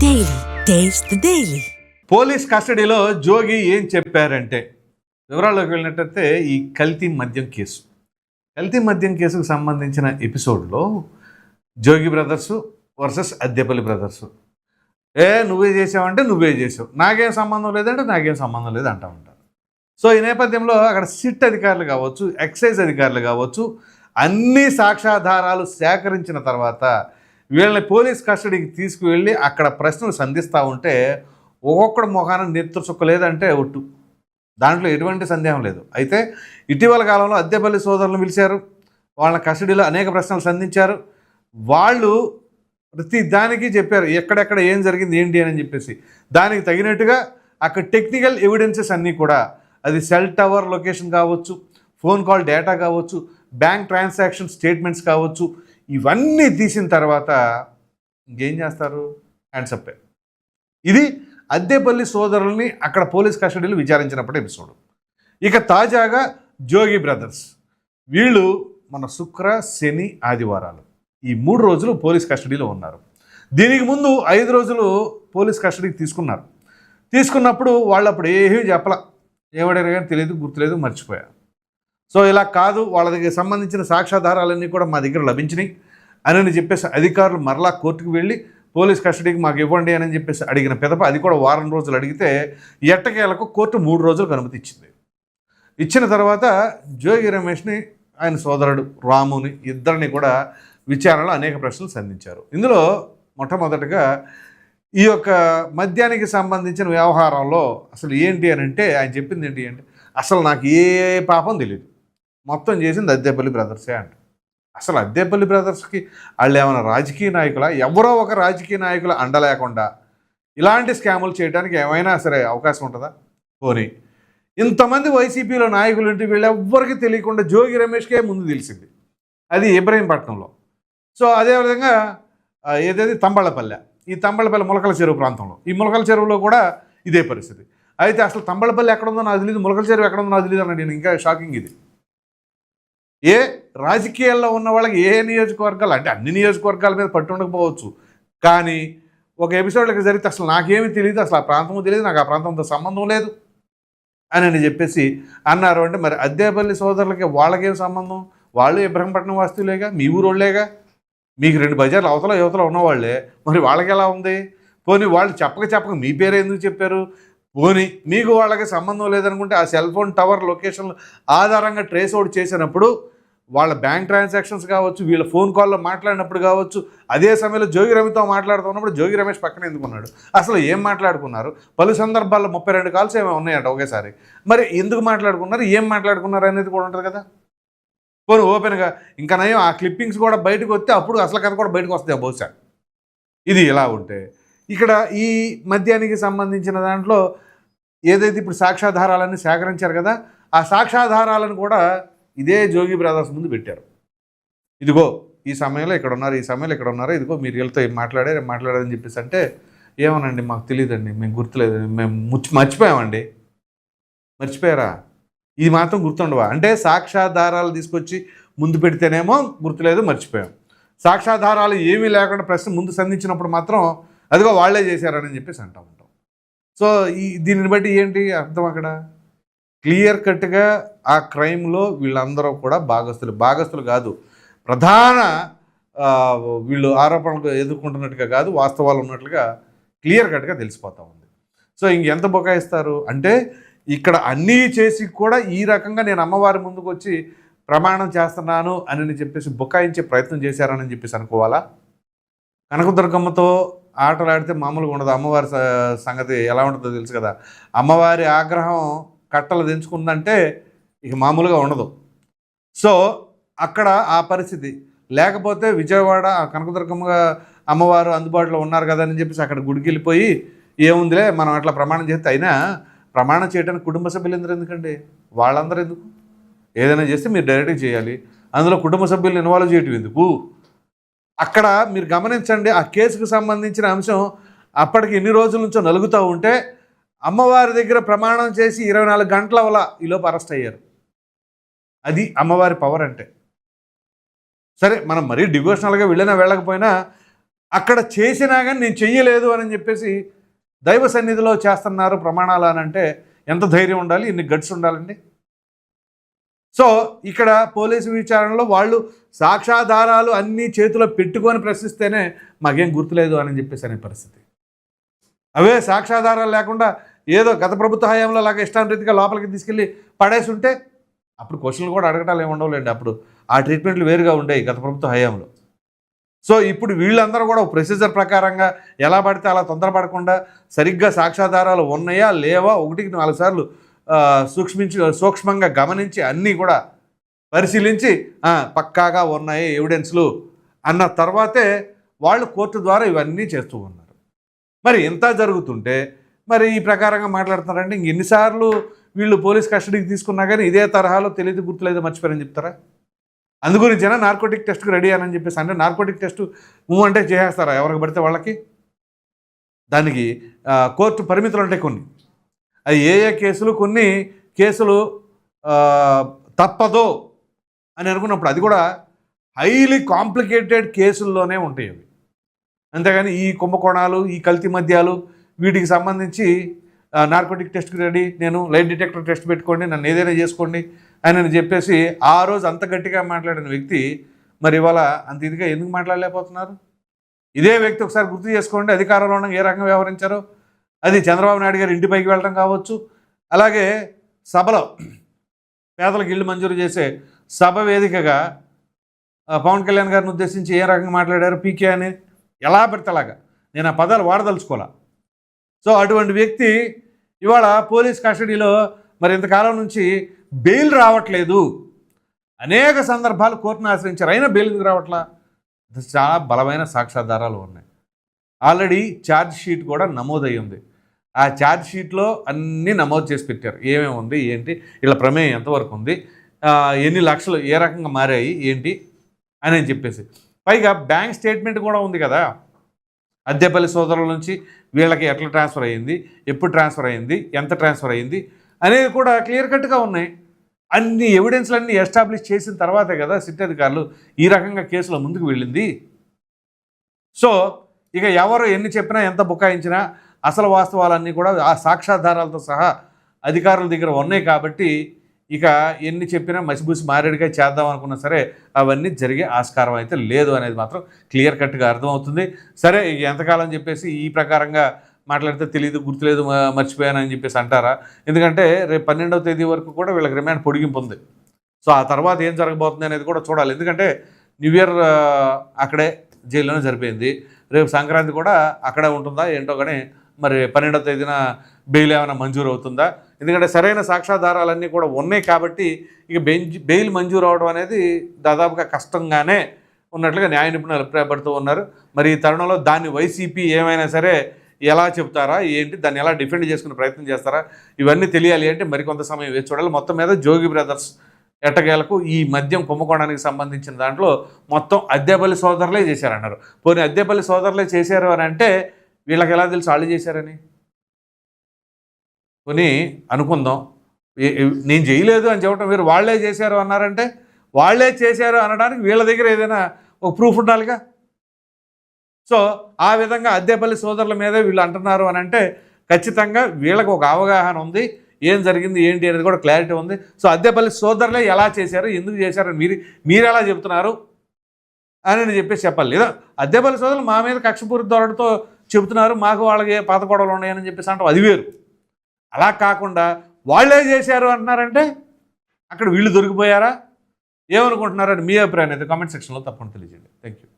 Daily. Taste the Daily. Police కస్టడీలో జోగి ఏం చెప్పారంటే వివరాల్లోకి వెళ్ళినట్టయితే ఈ కల్తీ మద్యం కేసుకు సంబంధించిన ఎపిసోడ్లో జోగి బ్రదర్స్ వర్సెస్ అద్దెపల్లి బ్రదర్స్. నువ్వే చేసావంటే నువ్వే చేసావు, నాకేం సంబంధం లేదంటే నాకేం సంబంధం లేదు అంటూ ఉంటారు. సో ఈ నేపథ్యంలో అక్కడ సిట్ అధికారులు కావచ్చు, ఎక్సైజ్ అధికారులు కావచ్చు, అన్ని సాక్ష్యాధారాలు సేకరించిన తర్వాత వీళ్ళని పోలీస్ కస్టడీకి తీసుకువెళ్ళి అక్కడ ప్రశ్నలు సంధిస్తూ ఉంటే ఒక్కొక్కడు మొఖాన నెత్తురు చుక్క లేదంటే ఒట్టు, దాంట్లో ఎటువంటి సందేహం లేదు. అయితే ఇటీవల కాలంలో అద్దెపల్లి సోదరులను పిలిచారు, వాళ్ళ కస్టడీలో అనేక ప్రశ్నలు సంధించారు. వాళ్ళు ప్రతి దానికి చెప్పారు ఎక్కడెక్కడ ఏం జరిగింది ఏంటి అని చెప్పేసి. దానికి తగినట్టుగా అక్కడ టెక్నికల్ ఎవిడెన్సెస్ అన్నీ కూడా, అది సెల్ టవర్ లొకేషన్ కావచ్చు, ఫోన్ కాల్ డేటా కావచ్చు, బ్యాంక్ ట్రాన్సాక్షన్ స్టేట్మెంట్స్ కావచ్చు, ఇవన్నీ తీసిన తర్వాత ఇంకేం చేస్తారు? హ్యాండ్సప్. ఇది అద్దెపల్లి సోదరుల్ని అక్కడ పోలీస్ కస్టడీలో విచారించినప్పుడు ఎపిసోడ్. ఇక తాజాగా జోగి బ్రదర్స్ వీళ్ళు మన శుక్ర, శని, ఆదివారాలు ఈ 3 రోజులు పోలీస్ కస్టడీలో ఉన్నారు. దీనికి ముందు 5 రోజులు పోలీస్ కస్టడీకి తీసుకున్నప్పుడు వాళ్ళు అప్పుడు ఏమీ చెప్పలా, ఏమడిగారు కానీ తెలియదు, గుర్తులేదు, మర్చిపోయారు. సో ఇలా కాదు, వాళ్ళ దగ్గర సంబంధించిన సాక్ష్యాధారాలన్నీ కూడా మా దగ్గర లభించినాయి అని చెప్పేసి అధికారులు మరలా కోర్టుకు వెళ్ళి పోలీస్ కస్టడీకి మాకు ఇవ్వండి అని చెప్పేసి అడిగిన పిదప అది కూడా వారం రోజులు అడిగితే ఎట్టకేలకు కోర్టు 3 రోజులకు అనుమతి ఇచ్చింది. ఇచ్చిన తర్వాత జోగి రమేష్ని, ఆయన సోదరుడు రాముని, ఇద్దరిని కూడా విచారణలో అనేక ప్రశ్నలు సంధించారు. ఇందులో మొట్టమొదటిగా ఈ యొక్క మద్యానికి సంబంధించిన వ్యవహారంలో అసలు ఏంటి అని అంటే ఆయన చెప్పింది ఏంటి అంటే, అసలు నాకు ఏ పాపం తెలియదు, మొత్తం చేసింది అద్దెపల్లి బ్రదర్సే అంట. అసలు అద్దెపల్లి బ్రదర్స్కి వాళ్ళు ఏమైనా రాజకీయ నాయకుల, ఎవరో ఒక రాజకీయ నాయకుల అండ లేకుండా ఇలాంటి స్కాములు చేయడానికి ఏమైనా సరే అవకాశం ఉంటుందా? పోనీ ఇంతమంది వైసీపీలో నాయకులు ఉంటే వీళ్ళెవ్వరికి తెలియకుండా జోగి రమేష్కే ముందు తెలిసింది, అది ఇబ్రహీంపట్నంలో. సో అదేవిధంగా ఏదైతే తంబళ్ళపల్లె, ఈ తంబళ్ళపల్లి ములకల చెరువు ప్రాంతంలో, ఈ ములకల చెరువులో కూడా ఇదే పరిస్థితి. అయితే అసలు తంబళ్ళపల్లి ఎక్కడుందో నాకు తెలియదు, ములకల చెరువు ఎక్కడుందో నాకు తెలియదు అన్నాడు. నేను ఇంకా షాకింగ్ ఇది. ఏ రాజకీయాల్లో ఉన్న వాళ్ళకి ఏ నియోజకవర్గాలు అంటే అన్ని నియోజకవర్గాల మీద పట్టు ఉండకపోవచ్చు, కానీ ఒక ఎపిసోడ్లకి జరిగితే అసలు నాకేమీ తెలియదు, అసలు ఆ ప్రాంతం తెలియదు, నాకు ఆ ప్రాంతంతో సంబంధం లేదు అని చెప్పేసి అన్నారు. అంటే మరి అద్దెపల్లి సోదరులకి వాళ్ళకేం సంబంధం? వాళ్ళు ఇబ్రహీంపట్నం వాస్తువులేగా, మీ ఊరోళ్ళేగా, మీకు 2 బజార్లు అవతల యువతలో ఉన్నవాళ్ళే, మరి వాళ్ళకి ఎలా ఉంది? పోనీ వాళ్ళు చెప్పక మీ పేరే ఎందుకు చెప్పారు? పోనీ మీకు వాళ్ళకి సంబంధం లేదనుకుంటే ఆ సెల్ ఫోన్ టవర్ లొకేషన్ ఆధారంగా ట్రేస్ అవుట్ చేసినప్పుడు వాళ్ళ బ్యాంక్ ట్రాన్సాక్షన్స్ కావచ్చు, వీళ్ళ ఫోన్ కాల్లో మాట్లాడినప్పుడు కావచ్చు, అదే సమయంలో జోగి రమేష్తో మాట్లాడుతున్నప్పుడు జోగి రమేష్ పక్కన ఎందుకున్నాడు? అసలు ఏం మాట్లాడుకున్నారు? పలు సందర్భాల్లో 32 కాల్స్ ఏమో ఉన్నాయంట ఒకేసారి. మరి ఎందుకు మాట్లాడుకున్నారు, ఏం మాట్లాడుకున్నారు అనేది కూడా ఉంటుంది కదా. పోనీ ఓపెన్గా ఇంకా నయం ఆ క్లిప్పింగ్స్ కూడా బయటకు వస్తే అప్పుడు అసలు కథ కూడా బయటకు వస్తుంది బహుశా. ఇది ఇలా ఉంటే ఇక్కడ ఈ మద్యానికి సంబంధించిన దాంట్లో ఏదైతే ఇప్పుడు సాక్ష్యాధారాలన్నీ సేకరించారు కదా, ఆ సాక్ష్యాధారాలను కూడా ఇదే జోగి బ్రదర్స్ ముందు పెట్టారు. ఇదిగో ఈ సమయంలో ఇక్కడ ఉన్నారు, ఈ సమయంలో ఇక్కడ ఉన్నారు, ఇదిగో మీరు వీళ్ళతో ఏం మాట్లాడారని చెప్పేసి అంటే, ఏమోనండి మాకు తెలియదండి, మేము గుర్తులేదు, మేము మర్చిపోయామండి. మర్చిపోయారా? ఇది మాత్రం గుర్తుండవా? అంటే సాక్ష్యాధారాలు తీసుకొచ్చి ముందు పెడితేనేమో గుర్తులేదు, మర్చిపోయాం. సాక్ష్యాధారాలు ఏమీ లేకుండా ప్రశ్న ముందు సంధించినప్పుడు మాత్రం అదిగో వాళ్ళే చేశారని చెప్పేసి అంటూ ఉంటాం. సో దీనిని బట్టి ఏంటి అర్థం? అక్కడ క్లియర్ కట్గా ఆ క్రైమ్లో వీళ్ళందరూ కూడా భాగస్తులు కాదు, ప్రధాన వీళ్ళు ఆరోపణలకు ఎదుర్కొంటున్నట్టుగా కాదు, వాస్తవాలు ఉన్నట్లుగా క్లియర్ కట్గా తెలిసిపోతూ ఉంది. సో ఇంకెంత బొకాయిస్తారు అంటే, ఇక్కడ అన్నీ చేసి కూడా ఈ రకంగా నేను అమ్మవారి ముందుకు వచ్చి ప్రమాణం చేస్తున్నాను అని చెప్పేసి బొకాయించే ప్రయత్నం చేశారని చెప్పేసి అనుకోవాలా? కనకదుర్గమ్మతో ఆటలాడితే మామూలుగా ఉండదు, అమ్మవారి సంగతి ఎలా ఉంటుందో తెలుసు కదా. అమ్మవారి ఆగ్రహం కట్టలు దించుకుందంటే ఇక మామూలుగా ఉండదు. సో అక్కడ ఆ పరిస్థితి లేకపోతే విజయవాడ కనకదుర్గమ్మ అమ్మవారు అందుబాటులో ఉన్నారు కదా అని చెప్పేసి అక్కడ గుడికి వెళ్ళిపోయి ఏముందిలే మనం అట్లా ప్రమాణం చేస్తే, అయినా ప్రమాణం చేయడానికి కుటుంబ సభ్యులు ఎందుకండి? వాళ్ళందరూ ఎందుకు? ఏదైనా చేస్తే మీరు డైరెక్ట్గా చేయాలి, అందులో కుటుంబ సభ్యులను ఇన్వాల్వ్ చేయటం ఎందుకు? అక్కడ మీరు గమనించండి, ఆ కేసుకు సంబంధించిన అంశం అప్పటికి ఎన్ని రోజుల నుంచో నలుగుతూ ఉంటే అమ్మవారి దగ్గర ప్రమాణం చేసి 24 గంటల వల్ల ఈలోపు అరెస్ట్ అయ్యారు. అది అమ్మవారి పవర్ అంటే. సరే మనం మరీ డివోషనల్గా వెళ్ళకపోయినా అక్కడ చేసినా కానీ నేను చెయ్యలేదు అని చెప్పేసి దైవ సన్నిధిలో చేస్తున్నారు ప్రమాణాలు అని అంటే ఎంత ధైర్యం ఉండాలి, ఎన్ని గట్స్ ఉండాలండి. సో ఇక్కడ పోలీసు విచారణలో వాళ్ళు సాక్ష్యాధారాలు అన్నీ చేతిలో పెట్టుకొని ప్రశ్నిస్తేనే మాకేం గుర్తులేదు అని చెప్పేసి అనే పరిస్థితి. అవే సాక్ష్యాధారాలు లేకుండా ఏదో గత ప్రభుత్వ హయాంలో లాగా ఇష్టానురీతిగా లోపలికి తీసుకెళ్ళి పడేసి ఉంటే అప్పుడు క్వశ్చన్లు కూడా అడగటాలు ఏమి ఉండవులేండి. అప్పుడు ఆ ట్రీట్మెంట్లు వేరుగా ఉండేవి గత ప్రభుత్వ హయాంలో. సో ఇప్పుడు వీళ్ళందరూ కూడా ప్రొసీజర్ ప్రకారంగా ఎలా పడితే అలా తొందరపడకుండా సరిగ్గా సాక్ష్యాధారాలు ఉన్నాయా లేవా 1-4 సార్లు సూక్ష్మంగా గమనించి అన్నీ కూడా పరిశీలించి పక్కాగా ఉన్నాయి ఎవిడెన్స్లు అన్న తర్వాతే వాళ్ళు కోర్టు ద్వారా ఇవన్నీ చేస్తూ ఉన్నారు. మరి ఇంత జరుగుతుంటే మరి ఈ ప్రకారంగా మాట్లాడుతున్నారంటే ఎన్నిసార్లు వీళ్ళు పోలీస్ కస్టడీకి తీసుకున్నా కానీ ఇదే తరహాలో తెలియదు గుర్తులేదు మర్చిపోయారని చెప్తారా? అందుగురించేనా నార్కోటిక్ టెస్ట్కి రెడీ అని చెప్పేసి. అంటే నార్కోటిక్ టెస్ట్ అంటే చేసేస్తారా ఎవరికి పడితే వాళ్ళకి? దానికి కోర్టు పరిమితులు ఉంటాయి కొన్ని. అది ఏ కేసులు, కొన్ని కేసులు తప్పదో అని అనుకున్నప్పుడు అది కూడా హైలీ కాంప్లికేటెడ్ కేసుల్లోనే ఉంటాయి అవి. అంతేగాని ఈ కుంభకోణాలు, ఈ కల్తీ మద్యాలు వీటికి సంబంధించి నార్కోటిక్ టెస్ట్కి రెడీ, నేను లైట్ డిటెక్టర్ టెస్ట్ పెట్టుకోండి, నన్ను ఏదైనా చేసుకోండి అని చెప్పేసి ఆ రోజు అంత గట్టిగా మాట్లాడిన వ్యక్తి మరి ఇవాళ అంత ఇదిగా ఎందుకు మాట్లాడలేకపోతున్నారు? ఇదే వ్యక్తి ఒకసారి గుర్తు చేసుకోండి, అధికారంలో ఉన్న ఏ రకంగా వ్యవహరించారో. అది చంద్రబాబు నాయుడు గారు ఇంటిపైకి వెళ్ళడం కావచ్చు, అలాగే సభలో పేదలకు ఇళ్ళు మంజూరు చేసే సభ వేదికగా పవన్ కళ్యాణ్ గారిని ఉద్దేశించి ఏ రకంగా మాట్లాడారు పీకే అని ఎలా పెడతలాగా నేను ఆ పదాలు వాడదలుచుకోవాలా. సో అటువంటి వ్యక్తి ఇవాళ పోలీస్ కస్టడీలో మరి ఇంతకాలం నుంచి బెయిల్ రావట్లేదు. అనేక సందర్భాలు కోర్టును ఆశ్రయించారు, అయినా బెయిల్ ఎందుకు రావట్లా? చాలా బలమైన సాక్ష్యాధారాలు ఉన్నాయి. ఆల్రెడీ ఛార్జ్ షీట్ కూడా నమోదయ్యి ఉంది. ఆ ఛార్జ్ షీట్లో అన్నీ నమోదు చేసి పెట్టారు. ఏమేమి ఉంది, ఏంటి, ఇలా ప్రమేయం ఎంతవరకు ఉంది, ఎన్ని లక్షలు ఏ రకంగా మారాయి ఏంటి అని చెప్పేసి. పైగా బ్యాంక్ స్టేట్మెంట్ కూడా ఉంది కదా, అద్దెపల్లి సోదరుల నుంచి వీళ్ళకి ఎట్లా ట్రాన్స్ఫర్ అయ్యింది, ఎప్పుడు ట్రాన్స్ఫర్ అయ్యింది, ఎంత ట్రాన్స్ఫర్ అయ్యింది అనేది కూడా క్లియర్ కట్గా ఉన్నాయి. అన్ని ఎవిడెన్స్లన్నీ ఎస్టాబ్లిష్ చేసిన తర్వాతే కదా సిట్ అధికారులు ఈ రకంగా కేసులో ముందుకు వెళ్ళింది. సో ఇక ఎవరు ఎన్ని చెప్పినా ఎంత బుకాయించినా అసలు వాస్తవాలన్నీ కూడా ఆ సాక్ష్యాధారాలతో సహా అధికారుల దగ్గర ఉన్నాయి కాబట్టి ఇక ఎన్ని చెప్పినా మసిబూసి మారేడుగా చేద్దాం అనుకున్నా సరే అవన్నీ జరిగే ఆస్కారం అయితే లేదు అనేది మాత్రం క్లియర్ కట్గా అర్థమవుతుంది. సరే ఎంతకాలం చెప్పేసి ఈ ప్రకారంగా మాట్లాడితే తెలియదు, గుర్తులేదు, మర్చిపోయానని చెప్పేసి అంటారా? ఎందుకంటే రేపు 12వ తేదీ వరకు కూడా వీళ్ళకి రిమాండ్ పొడిగింపు ఉంది. సో ఆ తర్వాత ఏం జరగబోతుంది అనేది కూడా చూడాలి. ఎందుకంటే న్యూ ఇయర్ అక్కడే జైల్లోనే సరిపోయింది, రేపు సంక్రాంతి కూడా అక్కడే ఉంటుందా ఏంటో కానీ మరి 12వ తేదీన బెయిల్ ఏమైనా మంజూరు అవుతుందా? ఎందుకంటే సరైన సాక్ష్యాధారాలన్నీ కూడా ఉన్నాయి కాబట్టి ఇక బెయిల్ మంజూరు అవడం అనేది దాదాపుగా కష్టంగానే ఉన్నట్లుగా న్యాయ నిపుణులు అభిప్రాయపడుతూ ఉన్నారు. మరి ఈ తరుణంలో దాన్ని వైసీపీ ఏమైనా సరే ఎలా చెప్తారా ఏంటి, దాన్ని ఎలా డిఫెండ్ చేసుకునే ప్రయత్నం చేస్తారా, ఇవన్నీ తెలియాలి అంటే మరికొంత సమయం వేచి చూడాలి. మొత్తం మీద జోగి బ్రదర్స్ ఎట్టకేలకు ఈ మద్యం కుంభకోణానికి సంబంధించిన దాంట్లో మొత్తం అద్దెపల్లి సోదరులే చేశారన్నారు. పోనీ అద్దెపల్లి సోదరులే చేశారు అని అంటే వీళ్ళకి ఎలా తెలుసు వాళ్ళు చేశారని? పోనీ అనుకుందాం, నేను చేయలేదు అని చెప్పడం వేరు, వాళ్ళే చేశారు అన్నారంటే వాళ్ళే చేశారు అనడానికి వీళ్ళ దగ్గర ఏదైనా ఒక ప్రూఫ్ ఉండాలిగా. సో ఆ విధంగా అద్దెపల్లి సోదరుల మీదే వీళ్ళు అంటున్నారు అని అంటే ఖచ్చితంగా వీళ్ళకు ఒక అవగాహన ఉంది, ఏం జరిగింది ఏంటి అనేది కూడా క్లారిటీ ఉంది. సో అద్దెపల్లి సోదరులే ఎలా చేశారు, ఎందుకు చేశారని మీరు ఎలా చెబుతున్నారు అని చెప్పేసి చెప్పాలి. లేదా అద్దెపల్లి సోదరులు మా మీద కక్షపూరిత ధోరణితో చెబుతున్నారు, మాకు వాళ్ళకి పాత గొడవలు ఉన్నాయని చెప్పేసి అంటాం, అది వేరు. అలా కాకుండా వాళ్ళే చేశారు అంటున్నారంటే అక్కడ వీళ్ళు దొరికిపోయారా, ఏమనుకుంటున్నారని మీ అభిప్రాయం అయితే కామెంట్ సెక్షన్లో తప్పకుండా తెలియజేయండి. Thank you.